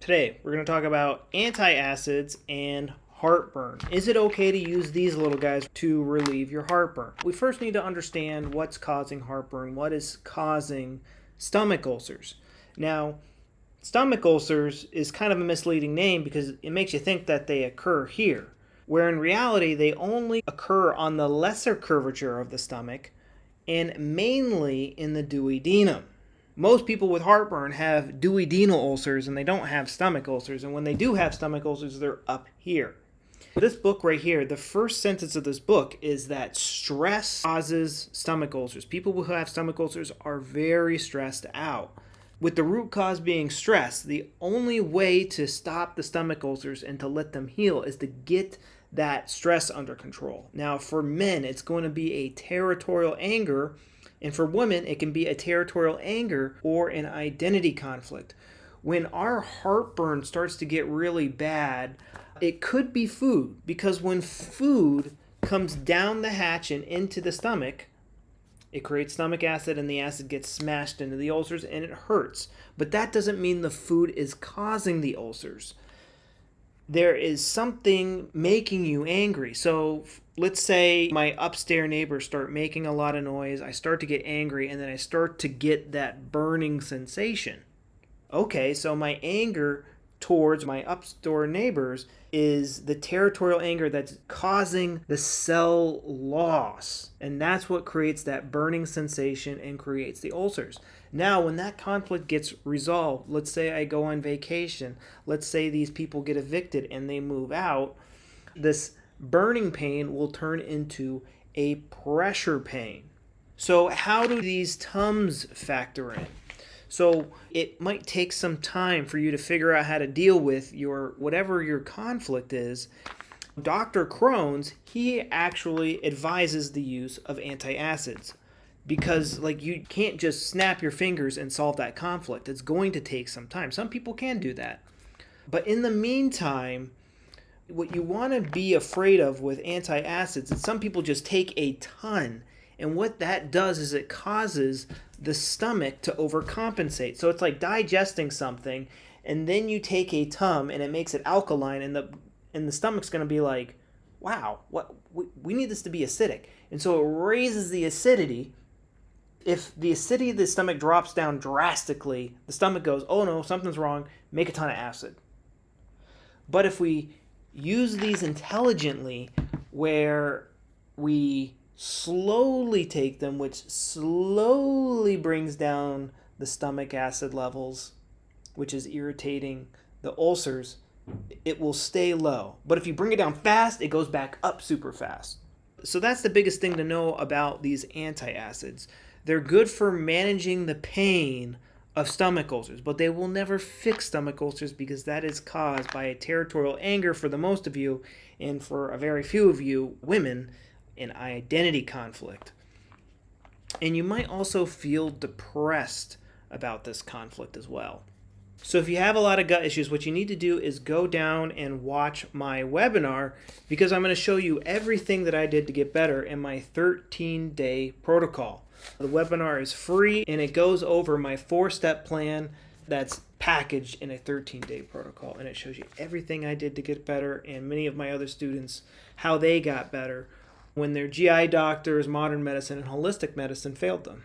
Today, we're going to talk about antacids and heartburn. Is it okay to use these little guys to relieve your heartburn? We first need to understand what's causing heartburn, what is causing stomach ulcers. Now, stomach ulcers is kind of a misleading name because it makes you think that they occur here, where in reality they only occur on the lesser curvature of the stomach and mainly in the duodenum. Most people with heartburn have duodenal ulcers and they don't have stomach ulcers. And when they do have stomach ulcers, they're up here. This book right here, the first sentence of this book is that stress causes stomach ulcers. People who have stomach ulcers are very stressed out. With the root cause being stress, the only way to stop the stomach ulcers and to let them heal is to get that stress under control. Now, for men, it's going to be a territorial anger. And for women, it can be a territorial anger or an identity conflict. When our heartburn starts to get really bad, it could be food, because when food comes down the hatch and into the stomach, it creates stomach acid and the acid gets smashed into the ulcers and it hurts. But that doesn't mean the food is causing the ulcers. There is something making you angry. So let's say my upstairs neighbors start making a lot of noise. I start to get angry and then I start to get that burning sensation. Okay, so my anger towards my upstairs neighbors is the territorial anger that's causing the cell loss. And that's what creates that burning sensation and creates the ulcers. Now, when that conflict gets resolved, let's say I go on vacation, let's say these people get evicted and they move out, this burning pain will turn into a pressure pain. So how do these Tums factor in? So it might take some time for you to figure out how to deal with your whatever your conflict is. Dr. Crohn's, he actually advises the use of antacids because you can't just snap your fingers and solve that conflict. It's going to take some time. Some people can do that. But in the meantime, what you want to be afraid of with antacids is some people just take a ton. And what that does is it causes the stomach to overcompensate. So it's like digesting something, and then you take a Tum and it makes it alkaline, and the stomach's going to be like, wow, we need this to be acidic. And so it raises the acidity. If the acidity of the stomach drops down drastically, the stomach goes, oh no, something's wrong, make a ton of acid. But if we use these intelligently, where we slowly take them, which slowly brings down the stomach acid levels, which is irritating the ulcers, it will stay low. But if you bring it down fast, it goes back up super fast. So that's the biggest thing to know about these antacids. They're good for managing the pain of stomach ulcers, but they will never fix stomach ulcers because that is caused by a territorial anger for the most of you, and for a very few of you women, an identity conflict. And you might also feel depressed about this conflict as well. So if you have a lot of gut issues, what you need to do is go down and watch my webinar, because I'm going to show you everything that I did to get better in my 13-day protocol. The webinar is free and it goes over my 4-step plan that's packaged in a 13-day protocol, and it shows you everything I did to get better and many of my other students how they got better when their GI doctors, modern medicine, and holistic medicine failed them.